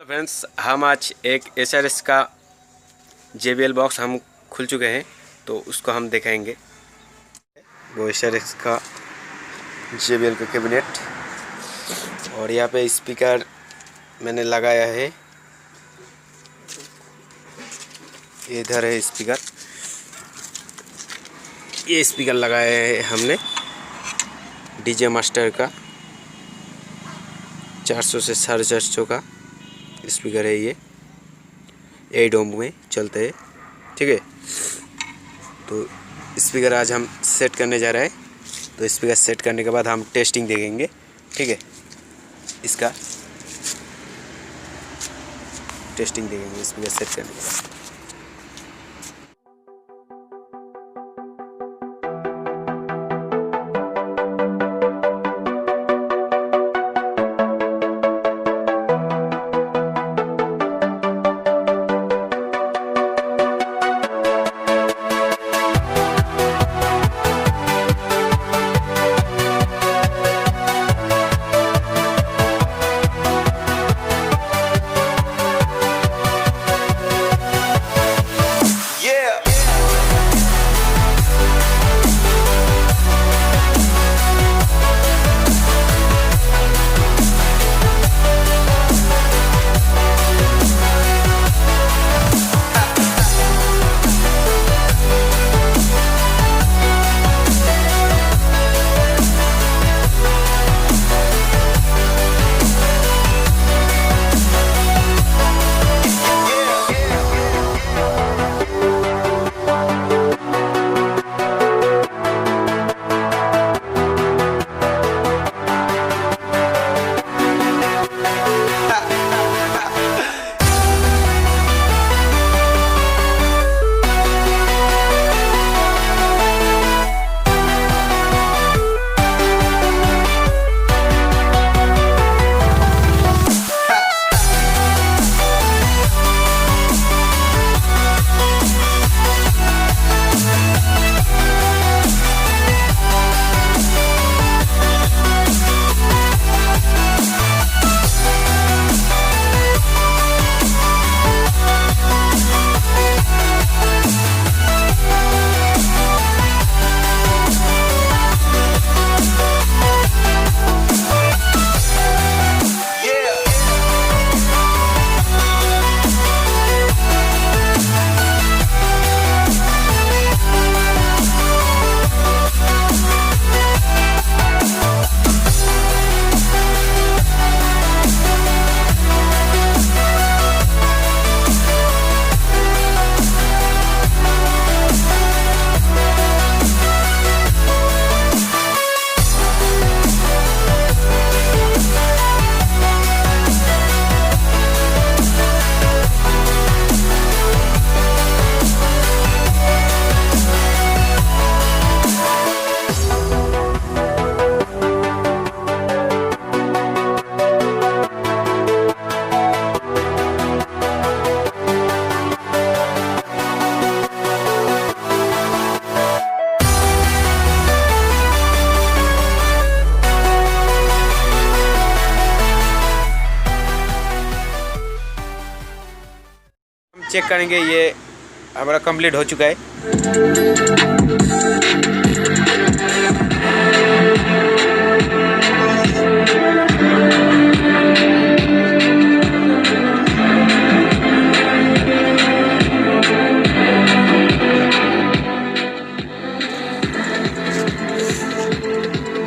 Friends, हम आज एक SRX का JBL बॉक्स हम खुल चुके हैं, तो उसको हम दिखाएंगे। वो SRX का JBL का कैबिनेट, और यहाँ पे स्पीकर मैंने लगाया है। इधर है स्पीकर, ये स्पीकर लगाया है हमने DJ मास्टर का 400 से 450 का स्पीकर है। ये 8 ओम में चलते हैं, ठीक है। तो स्पीकर आज हम सेट करने जा रहे हैं। तो स्पीकर सेट करने के बाद हम टेस्टिंग देखेंगे, ठीक है। इसका टेस्टिंग देखेंगे स्पीकर सेट करने के बाद। चेक करेंगे, ये हमारा कंप्लीट हो चुका है।